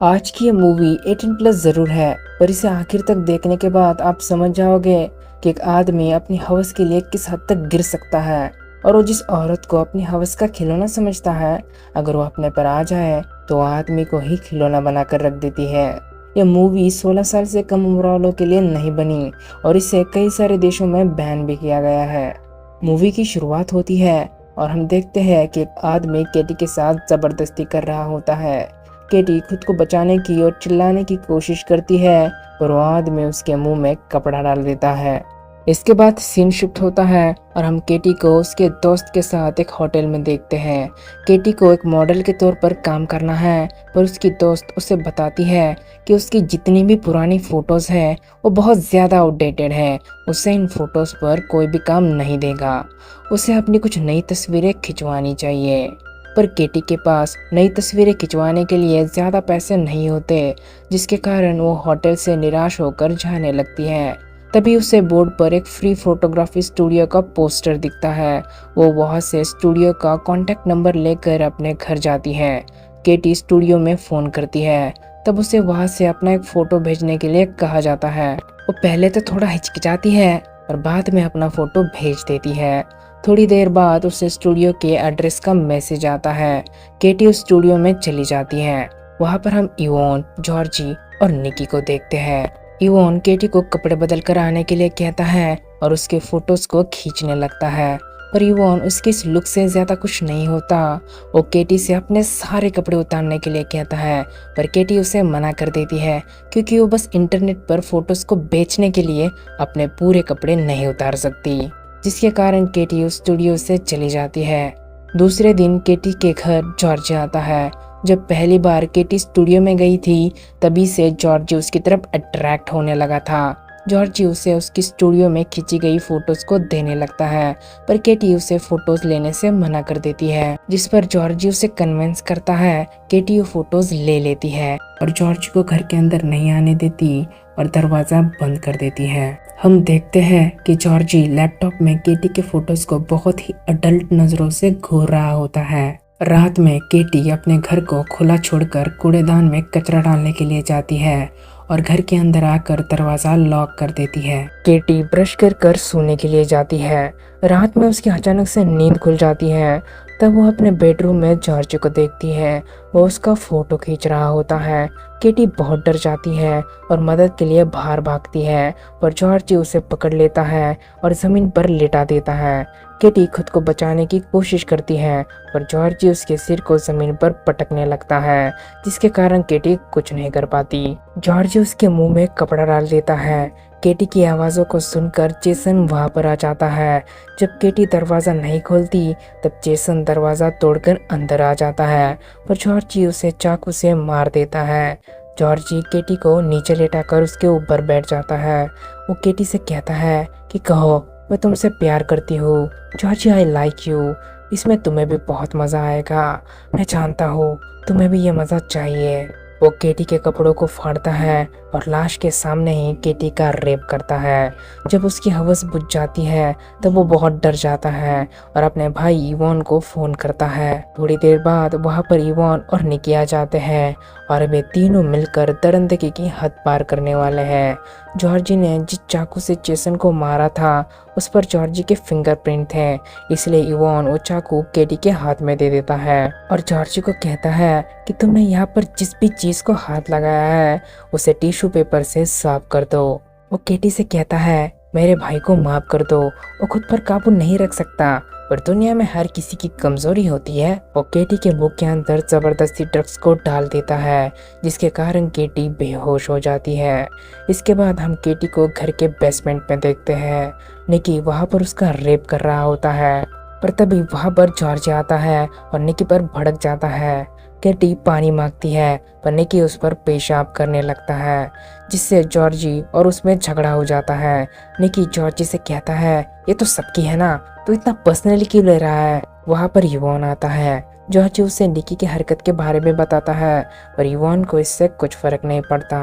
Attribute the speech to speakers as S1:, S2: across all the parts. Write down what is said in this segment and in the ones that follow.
S1: आज की ये मूवी 18+ ज़रूर है, पर इसे आखिर तक देखने के बाद आप समझ जाओगे कि एक आदमी अपनी हवस के लिए किस हद तक गिर सकता है। और वो जिस औरत को अपनी हवस का खिलौना समझता है, अगर वो अपने पर आ जाए तो वो आदमी को ही खिलौना बनाकर रख देती है। ये मूवी 16 साल से कम उम्र वालों के लिए नहीं बनी और इसे कई सारे देशों में बैन भी किया गया है। मूवी की शुरुआत होती है और हम देखते हैं कि एक आदमी केटी के साथ जबरदस्ती कर रहा होता है। केटी खुद को बचाने की और चिल्लाने की कोशिश करती है, पर वो आदमी उसके मुंह में कपड़ा डाल देता है। इसके बाद सीन शिफ्ट होता है और हम केटी को उसके दोस्त के साथ एक होटल में देखते हैं। केटी को एक मॉडल के तौर पर काम करना है, पर उसकी दोस्त उसे बताती है कि उसकी जितनी भी पुरानी फोटोज हैं वो बहुत ज़्यादा आउटडेटेड है। उसे इन फोटोज पर कोई भी काम नहीं देगा, उसे अपनी कुछ नई तस्वीरें खिंचवानी चाहिए। पर केटी के पास नई तस्वीरें खिंचवाने के लिए ज़्यादा पैसे नहीं होते, जिसके कारण वो होटल से निराश होकर जाने लगती है। तभी उसे बोर्ड पर एक फ्री फोटोग्राफी स्टूडियो का पोस्टर दिखता है। वो वहाँ से स्टूडियो का कॉन्टैक्ट नंबर लेकर अपने घर जाती है। केटी स्टूडियो में फ़ोन करती है, तब उसे वहाँ से अपना एक फ़ोटो भेजने के लिए कहा जाता है। वो पहले तो थोड़ा हिचकिचाती है और बाद में अपना फ़ोटो भेज देती है। थोड़ी देर बाद उसे स्टूडियो के एड्रेस का मैसेज आता है। केटी उस स्टूडियो में चली जाती है। वहाँ पर हम इवोन, जॉर्जी और निकी को देखते हैं। इवोन केटी को कपड़े बदल कर आने के लिए कहता है और उसके फोटोज को खींचने लगता है, पर इवोन उसके इस लुक से ज्यादा कुछ नहीं होता। वो केटी से अपने सारे कपड़े उतारने के लिए कहता है, पर केटी उसे मना कर देती है क्योंकि वो बस इंटरनेट पर फोटोज को बेचने के लिए अपने पूरे कपड़े नहीं उतार सकती, जिसके कारण केटी उस स्टूडियो से चली जाती है। दूसरे दिन केटी के घर जॉर्ज आता है। जब पहली बार केटी स्टूडियो में गई थी, तभी से जॉर्ज उसकी तरफ अट्रैक्ट होने लगा था। जॉर्ज उसे उसकी स्टूडियो में खींची गई फोटोज को देने लगता है, पर केटी उसे फोटोज लेने से मना कर देती है, जिस पर जॉर्ज उसे कन्विंस करता है। केटी वो फोटोज ले लेती है और जॉर्ज को घर के अंदर नहीं आने देती और दरवाजा बंद कर देती है। हम देखते हैं कि जॉर्जी लैपटॉप में केटी के फोटोज को बहुत ही अडल्ट नजरों से घूर रहा होता है। रात में केटी अपने घर को खुला छोड़कर कूड़ेदान में कचरा डालने के लिए जाती है और घर के अंदर आकर दरवाजा लॉक कर देती है। केटी ब्रश कर कर सोने के लिए जाती है। रात में उसकी अचानक से नींद खुल जाती है। तब वो अपने बेडरूम में जॉर्ज को देखती है। वो उसका फोटो खींच रहा होता है। केटी बहुत डर जाती है और मदद के लिए बाहर भागती है, पर जॉर्ज उसे पकड़ लेता है और जमीन पर लिटा देता है। केटी खुद को बचाने की कोशिश करती है, पर जॉर्ज उसके सिर को जमीन पर पटकने लगता है, जिसके कारण केटी कुछ नहीं कर पाती। जॉर्ज उसके मुंह में कपड़ा डाल देता है। केटी की आवाज़ों को सुनकर जेसन वहां पर आ जाता है। जब केटी दरवाज़ा नहीं खोलती, तब जेसन दरवाज़ा तोड़कर अंदर आ जाता है, पर जॉर्जी उसे चाकू से मार देता है। जॉर्जी केटी को नीचे लेटाकर उसके ऊपर बैठ जाता है। वो केटी से कहता है कि कहो, मैं तुमसे प्यार करती हूँ जॉर्जी, आई लाइक यू। इसमें तुम्हें भी बहुत मज़ा आएगा। मैं जानता हूँ तुम्हें भी ये मज़ा चाहिए। वो केटी के कपड़ों को फाड़ता है और लाश के सामने ही केटी का रेप करता है। जब उसकी हवस बुझ जाती है, तब वो बहुत डर जाता है और अपने भाई इवोन को फोन करता है। थोड़ी देर बाद वहाँ पर इवोन और निकी आ जाते हैं और वे तीनों मिलकर दरिंदगी की हद पार करने वाले हैं। जॉर्जी ने जिस चाकू से जेसन को मारा था, उस पर जॉर्जी के फिंगरप्रिंट थे, इसलिए इवोन वो चाकू केटी के हाथ में दे देता है और जॉर्जी को कहता है कि तुमने यहाँ पर जिस भी चीज को हाथ लगाया है उसे टिश्यू पेपर से साफ कर दो। वो केटी से कहता है, मेरे भाई को माफ कर दो, वो खुद पर काबू नहीं रख सकता, पर दुनिया में हर किसी की कमजोरी होती है। वो केटी के मुंह के अंदर जबरदस्ती ड्रग्स को डाल देता है, जिसके कारण केटी बेहोश हो जाती है। इसके बाद हम केटी को घर के बेसमेंट में देखते हैं। निकी वहां पर उसका रेप कर रहा होता है, पर तभी वहां पर जॉर्ज आता है और निकी पर भड़क जाता है। केटी पानी मांगती है, पर निकी उस पर पेशाब करने लगता है, जिससे जॉर्जी और उसमें झगड़ा हो जाता है। निकी जॉर्जी से कहता है, ये तो सबकी है ना, तो इतना पर्सनली क्यों ले रहा है। वहां पर इवोन आता है। जॉर्जी उसे निकी की हरकत के बारे में बताता है, पर इवोन को इससे कुछ फर्क नहीं पड़ता।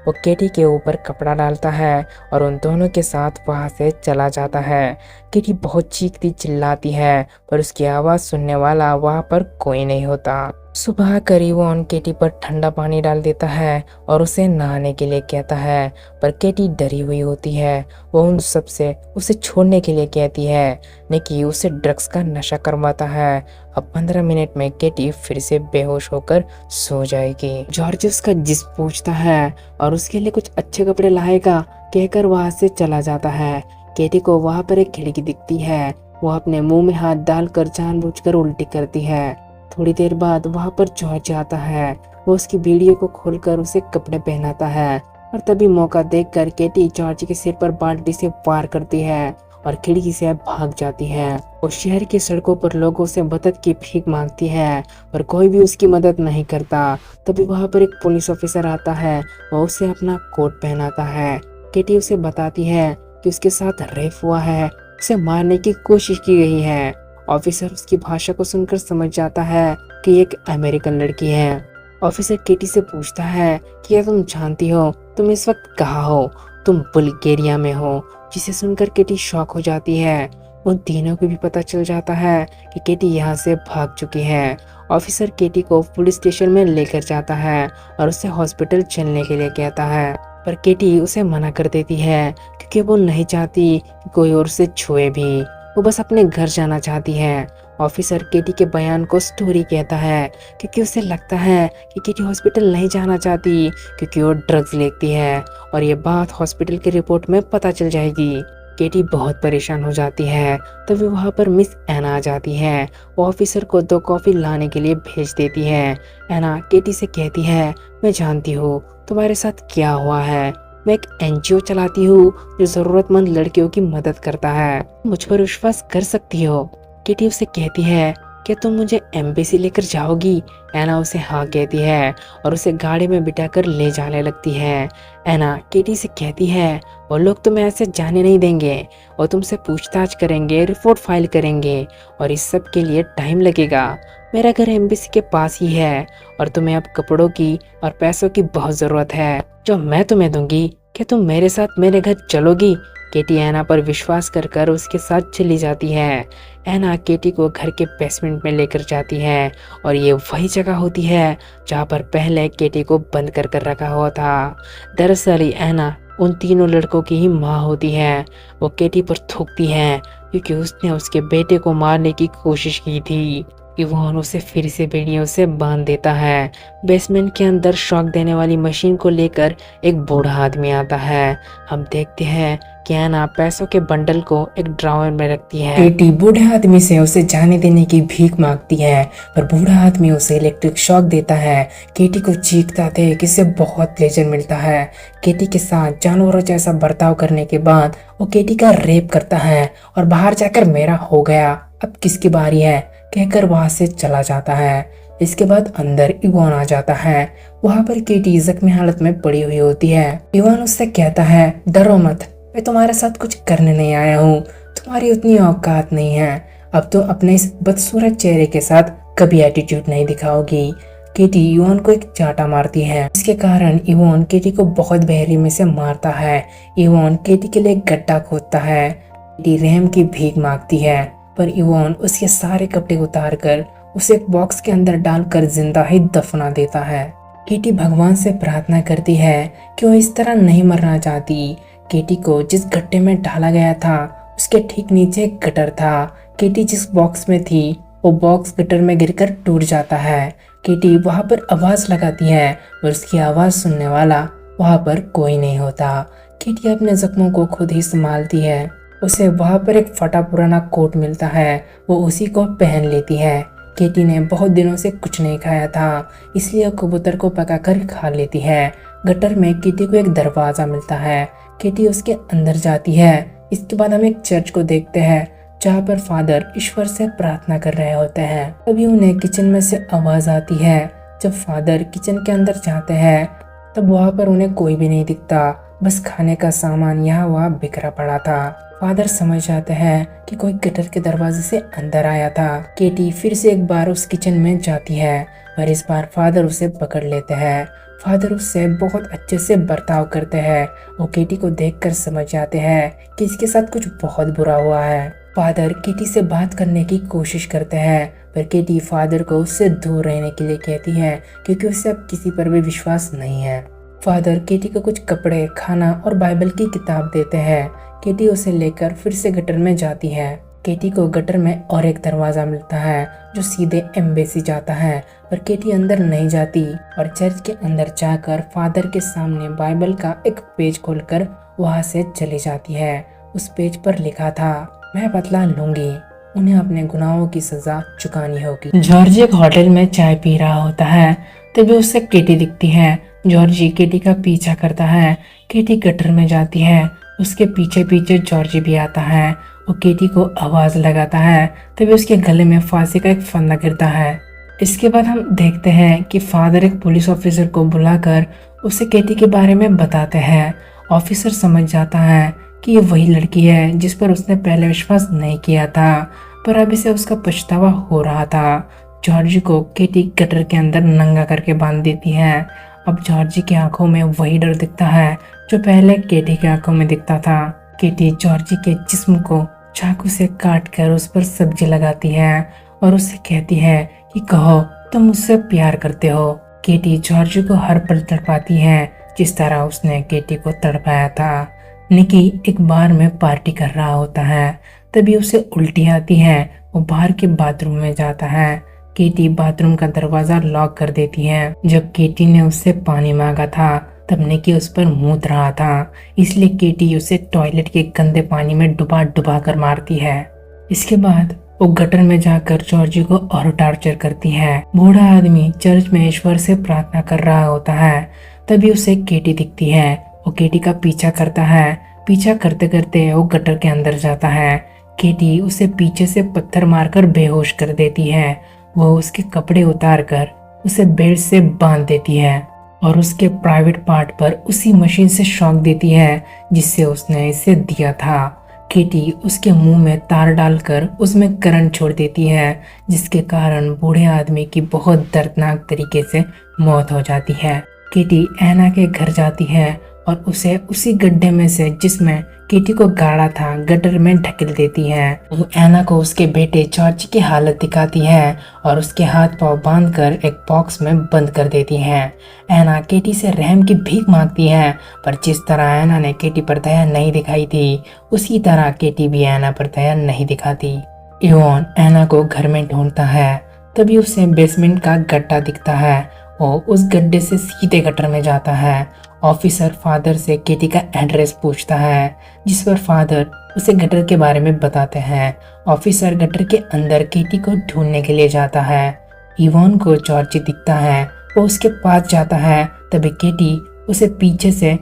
S1: वो केटी के ऊपर कपड़ा डालता है और उन दोनों के साथ वहां से चला जाता है। केटी बहुत चीखती चिल्लाती है, पर उसकी आवाज़ सुनने वाला वहां पर कोई नहीं होता। सुबह कर इवॉन केटी पर ठंडा पानी डाल देता है और उसे नहाने के लिए कहता है, पर केटी डरी हुई होती है। वो उन सब से उसे छोड़ने के लिए कहती है। निकी उसे ड्रग्स का नशा करवाता है। अब 15 मिनट में केटी फिर से बेहोश होकर सो जाएगी। जॉर्ज उसका जिस्म पूछता है और उसके लिए कुछ अच्छे कपड़े लाएगा कहकर वहां से चला जाता है। केटी को वहां पर एक खिड़की दिखती है। वो अपने मुंह में हाथ डालकर जानबूझकर उल्टी करती है। थोड़ी देर बाद वहां पर जॉर्ज आता है। वो उसकी बीड़ियों को खोलकर उसे कपड़े पहनाता है और तभी मौका देखकर केटी जॉर्ज के सिर पर बाल्टी से वार करती है और खिड़की से भाग जाती है। वो शहर की सड़कों पर लोगों से मदद की भीख मांगती है पर कोई भी उसकी मदद नहीं करता। तभी वहां पर एक पुलिस ऑफिसर आता है। वो उसे अपना कोट पहनाता है। केटी उसे बताती है कि उसके साथ रेप हुआ है, उसे मारने की कोशिश की गई है। ऑफिसर उसकी भाषा को सुनकर समझ जाता है कि एक अमेरिकन लड़की है। ऑफिसर केटी से पूछता है कि क्या तुम जानती हो तुम इस वक्त कहाँ हो? तुम बुल्गारिया में हो। जिसे सुनकर केटी शॉक हो जाती है। उन तीनों को भी पता चल जाता है कि केटी यहाँ से भाग चुकी है। ऑफिसर केटी को पुलिस स्टेशन में लेकर जाता है और उसे हॉस्पिटल चलने के लिए कहता है, पर केटी उसे मना कर देती है क्योंकि वो नहीं चाहती कि कोई और उसे छुए भी। वो बस अपने घर जाना चाहती है। ऑफिसर केटी के बयान को स्टोरी कहता है क्योंकि उसे लगता है कि केटी हॉस्पिटल नहीं जाना चाहती क्योंकि वो ड्रग्स लेती है और ये बात हॉस्पिटल की रिपोर्ट में पता चल जाएगी। केटी बहुत परेशान हो जाती है। तभी वहां पर मिस एना आ जाती है। वो ऑफिसर को 2 कॉफी लाने के लिए भेज देती है। एना केटी से कहती है, मैं जानती हूँ तुम्हारे साथ क्या हुआ है। मैं एक एनजीओ चलाती हूँ जो जरूरतमंद लड़कियों की मदद करता है। मुझ पर विश्वास कर सकती हो। केटी उसे कहती है, क्या तुम मुझे एम्बेसी लेकर जाओगी? एना उसे हाँ कहती है और उसे गाड़ी में बिठाकर ले जाने लगती है। एना केटी से कहती है, वो लोग तुम्हें ऐसे जाने नहीं देंगे और तुमसे पूछताछ करेंगे, रिपोर्ट फाइल करेंगे और इस सब के लिए टाइम लगेगा। मेरा घर एम्बेसी के पास ही है और तुम्हें अब कपड़ों की और पैसों की बहुत जरूरत है जो मैं तुम्हें दूंगी। क्या तुम मेरे साथ मेरे घर चलोगी? केटी एना पर विश्वास कर उसके साथ चली जाती है। एना केटी को घर के बेसमेंट में लेकर जाती है और ये वही जगह होती है जहाँ पर पहले केटी को बंद कर रखा हुआ था। दरअसल एना उन तीनों लड़कों की ही माँ होती है। वो केटी पर थूकती है क्योंकि उसने उसके बेटे को मारने की कोशिश की थी। इवान उसे फिर से बेड़ियों से बांध देता है। बेसमेंट के अंदर शॉक देने वाली मशीन को लेकर एक बूढ़ा आदमी आता है। हम देखते हैं कि एना पैसों के बंडल को एक ड्रॉवर में रखती है। केटी बूढ़े आदमी से उसे जाने देने की भीख मांगती है पर बूढ़ा आदमी उसे इलेक्ट्रिक शॉक देता है। केटी को चीखता थे कि इसे बहुत प्लेजर मिलता है। केटी के साथ जानवरों जैसा बर्ताव करने के बाद वो केटी का रेप करता है और बाहर जाकर मेरा हो गया, अब किसकी बारी है कहकर वहां से चला जाता है। इसके बाद अंदर इवान आ जाता है। वहां पर केटी जख्मी हालत में पड़ी हुई होती है। इवान उससे कहता है, डरो मत, मैं तुम्हारे साथ कुछ करने नहीं आया हूँ, तुम्हारी उतनी औकात नहीं है। अब तुम अपने इस बदसूरत चेहरे के साथ कभी एटीट्यूड नहीं दिखाओगी। केटी इवान को एक चांटा मारती है। इसके कारण इवान केटी को बहुत बेरहमी से मारता है। इवान केटी के लिए एक गड्ढा खोदता है। केटी रहम की भीख मांगती है पर इवान उसके सारे कपड़े उतार कर उसे एक बॉक्स के अंदर डालकर जिंदा ही दफना देता है। केटी भगवान से प्रार्थना करती है कि वो इस तरह नहीं मरना चाहती। केटी को जिस गड्ढे में डाला गया था उसके ठीक नीचे एक गटर था। केटी जिस बॉक्स में थी वो बॉक्स गटर में गिरकर टूट जाता है। केटी वहां पर आवाज लगाती है और उसकी आवाज सुनने वाला वहां पर कोई नहीं होता। केटी अपने जख्मों को खुद ही संभालती है। उसे वहां पर एक फटा पुराना कोट मिलता है, वो उसी को पहन लेती है। केटी ने बहुत दिनों से कुछ नहीं खाया था इसलिए कबूतर को पकाकर खा लेती है। गटर में केटी को एक दरवाजा मिलता है। केटी उसके अंदर जाती है। इसके बाद हम एक चर्च को देखते हैं जहाँ पर फादर ईश्वर से प्रार्थना कर रहे होते हैं। तभी उन्हें किचन में से आवाज आती है। जब फादर किचन के अंदर जाते हैं तब वहाँ पर उन्हें कोई भी नहीं दिखता, बस खाने का सामान यहाँ वहाँ बिखरा पड़ा था। फादर समझ जाते हैं कि कोई गटर के दरवाजे से अंदर आया था। केटी फिर से एक बार उस किचन में जाती है पर इस बार फादर उसे पकड़ लेते हैं। फादर उससे बहुत अच्छे से बर्ताव करते हैं। वो केटी को देखकर समझ जाते हैं कि इसके साथ कुछ बहुत बुरा हुआ है। फादर केटी से बात करने की कोशिश करते हैं पर केटी फादर को उससे दूर रहने के लिए कहती है क्योंकि उसे अब किसी पर भी विश्वास नहीं है। फादर केटी को कुछ कपड़े, खाना और बाइबल की किताब देते हैं। केटी उसे लेकर फिर से गटर में जाती है। केटी को गटर में और एक दरवाजा मिलता है जो सीधे एम्बेसी जाता है, पर केटी अंदर नहीं जाती और चर्च के अंदर जाकर फादर के सामने बाइबल का एक पेज खोलकर वहां से चली जाती है। उस पेज पर लिखा था, मैं बदला लूंगी, उन्हें अपने गुनाहों की सजा चुकानी होगी। जॉर्ज एक होटल में चाय पी रहा होता है, तभी उसे केटी दिखती है। जॉर्जी केटी का पीछा करता है। केटी गटर में जाती है, उसके पीछे पीछे जॉर्जी भी आता है। वो केटी को आवाज लगाता है, तभी उसके गले में फांसी का एक फंदा गिरता है। इसके बाद हम देखते हैं कि फादर एक पुलिस ऑफिसर को बुलाकर उसे केटी के बारे में बताते हैं। ऑफिसर समझ जाता है कि ये वही लड़की है जिस पर उसने पहले विश्वास नहीं किया था, पर अब इसे उसका पछतावा हो रहा था। जॉर्जी को केटी गटर के अंदर नंगा करके बांध देती है। अब जॉर्जी की आंखों में वही डर दिखता है जो पहले केटी की आंखों में दिखता था। केटी जॉर्जी के जिस्म को चाकू से काट कर उस पर सब्जी लगाती है और उससे कहती है कि कहो तुम मुझसे प्यार करते हो। केटी जॉर्जी को हर पल तड़पाती है जिस तरह उसने केटी को तड़पाया था। निकी एक बार में पार्टी कर रहा होता है, तभी उसे उल्टी आती है। वो बाहर के बाथरूम में जाता है। केटी बाथरूम का दरवाजा लॉक कर देती है। जब केटी ने उससे पानी मांगा था तब निकी उस पर मूत रहा था, इसलिए केटी उसे टॉयलेट के गंदे पानी में डुबा डुबा कर मारती है। इसके बाद वो गटर में जाकर जॉर्जी को और टॉर्चर करती है। बूढ़ा आदमी चर्च में ईश्वर से प्रार्थना कर रहा होता है, तभी उसे केटी दिखती है। वो केटी का पीछा करता है। पीछा करते करते वो गटर के अंदर जाता है। केटी उसे पीछे से पत्थर मारकर बेहोश कर देती है। वो उसके कपड़े उतार कर उसे बेल्ट से बांध देती है और उसके प्राइवेट पार्ट पर उसी मशीन से शॉक देती है जिससे उसने इसे दिया था। केटी उसके मुंह में तार डालकर उसमें करंट छोड़ देती है, जिसके कारण बूढ़े आदमी की बहुत दर्दनाक तरीके से मौत हो जाती है। केटी ऐना के घर जाती है और उसे उसी गड्ढे में से जिसमें केटी को गाड़ा था गटर में ढकेल देती है। वो ऐना को उसके बेटे जॉर्ज की हालत दिखाती है और उसके हाथ पांव बांधकर एक बॉक्स में बंद कर देती है। ऐना केटी से रहम की भीख मांगती है, पर जिस तरह ऐना ने केटी पर दया नहीं दिखाई थी उसी तरह केटी भी ऐना पर दया नहीं दिखाती। इवान ऐना को घर में ढूंढता है, तभी उसे बेसमेंट का गड्ढा दिखता है। वो उस गड्ढे से सीधे गटर में जाता है। ऑफिसर फादर से केटी का एड्रेस पूछता है, जिस पर फादर उसे गटर के बारे में बताते हैं। ऑफिसर गटर के अंदर केटी को ढूंढने के लिए जाता है। इवान को जॉर्जी दिखता है, वो उसके पास जाता है, तभी केटी उसे पीछे से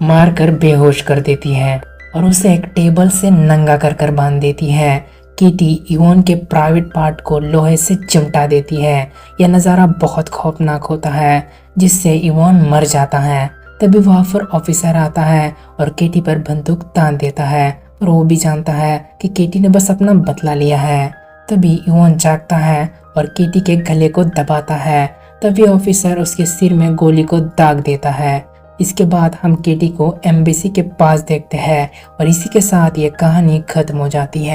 S1: मारकर बेहोश कर देती है और उसे एक टेबल से नंगा कर बांध देती है। केटी इवान के प्राइवेट पार्ट को लोहे से चिमटा देती है। यह नज़ारा बहुत खौफनाक होता है, जिससे इवान मर जाता है। तभी वहाँ पर ऑफिसर आता है और केटी पर बंदूक तान देता है, पर वो भी जानता है कि केटी ने बस अपना बदला लिया है। तभी इवान जागता है और केटी के गले को दबाता है। तभी ऑफिसर उसके सिर में गोली को दाग देता है। इसके बाद हम केटी को एम्बेसी के पास देखते हैं और इसी के साथ ये कहानी खत्म हो जाती है।